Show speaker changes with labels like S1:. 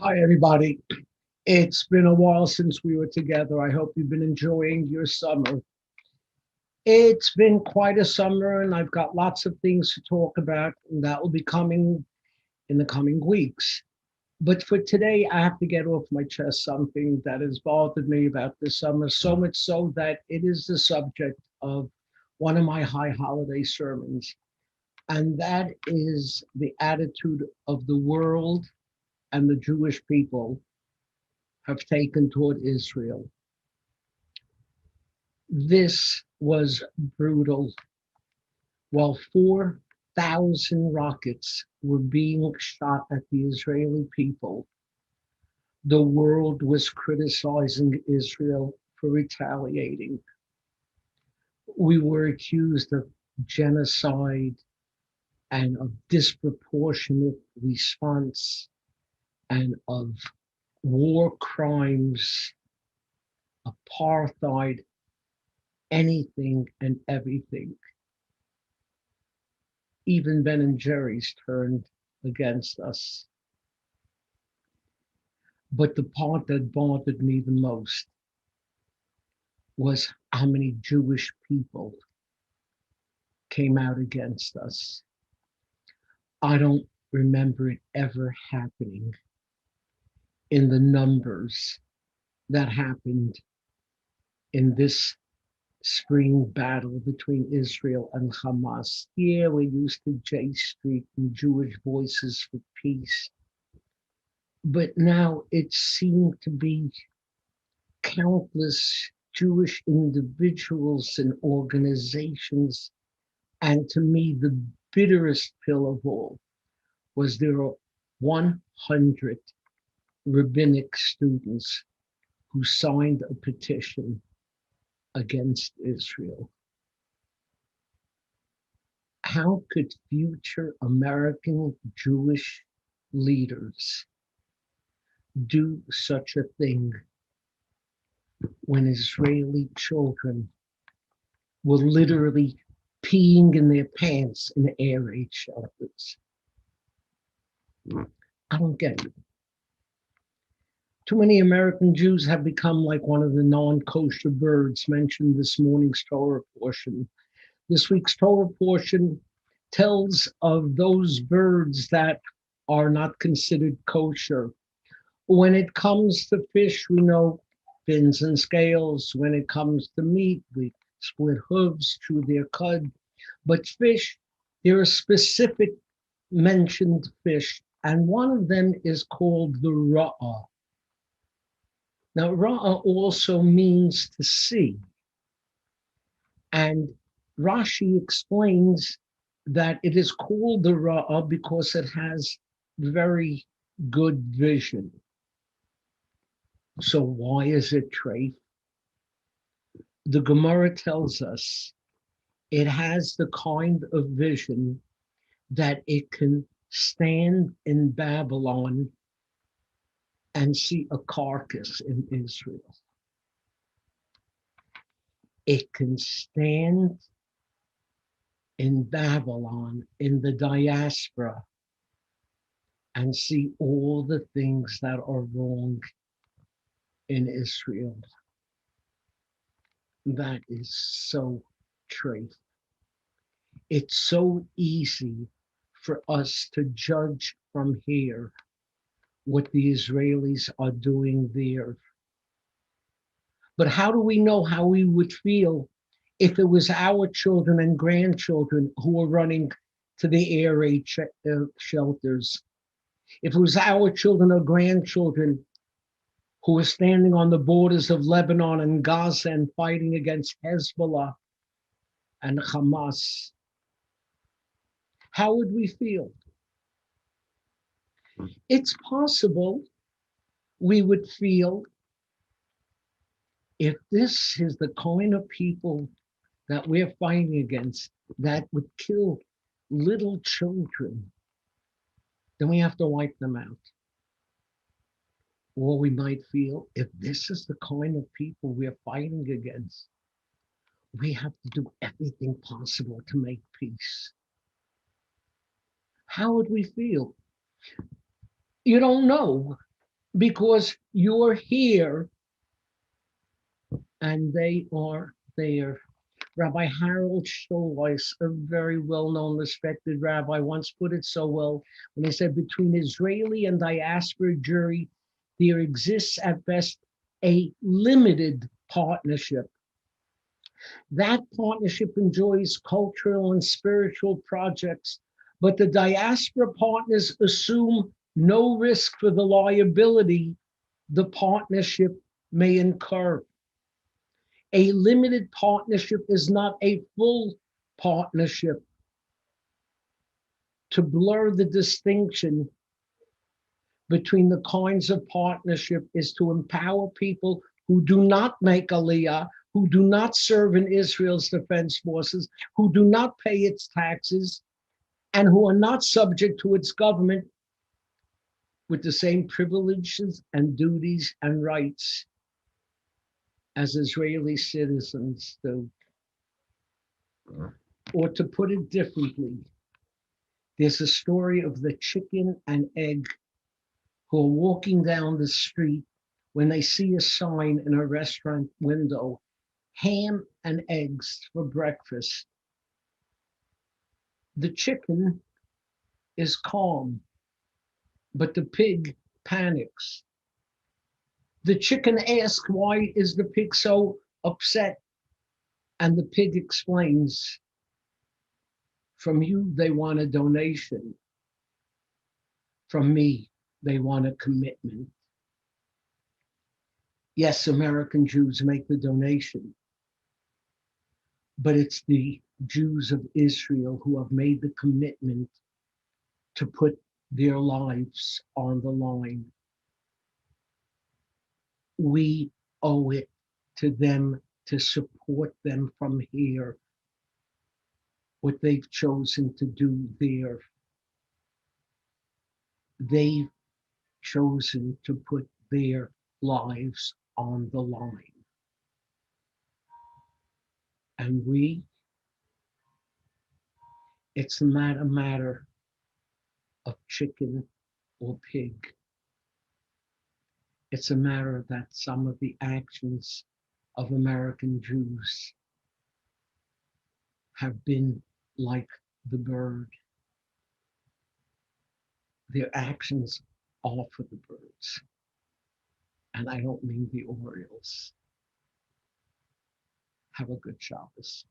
S1: Hi, everybody. It's been a while since we were together. I hope you've been enjoying your summer. It's been quite a summer, and I've got lots of things to talk about, and that will be coming in the coming weeks. But for today, I have to get off my chest something that has bothered me about this summer, so much so that it is the subject of one of my high holiday sermons. And that is the attitude of the world and the Jewish people have taken toward Israel. This was brutal. While 4,000 rockets were being shot at the Israeli people, the world was criticizing Israel for retaliating. We were accused of genocide and of disproportionate response and of war crimes, apartheid, anything and everything. Even Ben and Jerry's turned against us. But the part that bothered me the most was how many Jewish people came out against us. I don't remember it ever happening in the numbers that happened in this spring battle between Israel and Hamas. Yeah, we're used to J Street and Jewish Voices for Peace. But now it seemed to be countless Jewish individuals and organizations. And to me, the bitterest pill of all was there are 100 rabbinic students who signed a petition against Israel. How could future American Jewish leaders do such a thing when Israeli children were literally peeing in their pants in air raid shelters? I don't get it. Too many American Jews have become like one of the non-kosher birds mentioned this morning's Torah portion. This week's Torah portion tells of those birds that are not considered kosher. When it comes to fish, we know fins and scales. When it comes to meat, we split hooves, chew their cud. But fish, there are specific mentioned fish, and one of them is called the ra'ah. Now, ra'ah also means to see. And Rashi explains that it is called the ra'ah because it has very good vision. So why is it treif? The Gemara tells us it has the kind of vision that it can stand in Babylon and see a carcass in Israel. It can stand in Babylon, in the diaspora, and see all the things that are wrong in Israel. That is so true. It's so easy for us to judge from here what the Israelis are doing there. But how do we know how we would feel if it was our children and grandchildren who were running to the air raid shelters? If it was our children or grandchildren who were standing on the borders of Lebanon and Gaza and fighting against Hezbollah and Hamas, how would we feel? It's possible we would feel if this is the kind of people that we're fighting against that would kill little children, then we have to wipe them out. Or we might feel if this is the kind of people we're fighting against, we have to do everything possible to make peace. How would we feel? You don't know. because you're here and they are there. Rabbi Harold Schulweis, a very well-known, respected rabbi, once put it so well when he said, between Israeli and diaspora Jewry, there exists at best a limited partnership. That partnership enjoys cultural and spiritual projects, but the diaspora partners assume no risk for the liability the partnership may incur. A limited partnership is not a full partnership. To blur the distinction between the kinds of partnership is to empower people who do not make aliyah, who do not serve in Israel's defense forces, who do not pay its taxes, and who are not subject to its government with the same privileges and duties and rights as Israeli citizens do. Or to put it differently, there's a story of the chicken and egg who are walking down the street when they see a sign in a restaurant window, ham and eggs for breakfast. The chicken is calm, but the pig panics. The chicken asks, why is the pig so upset? And the pig explains, from you, they want a donation. From me, they want a commitment. Yes, American Jews make the donation, but it's the Jews of Israel who have made the commitment to put their lives on the line. We owe it to them to support them from here, what they've chosen to do there. They've chosen to put their lives on the line. And it's not a matter of chicken or pig. It's a matter that some of the actions of American Jews have been like the bird. Their actions are for the birds. And I don't mean the Orioles. Have a good Shabbos.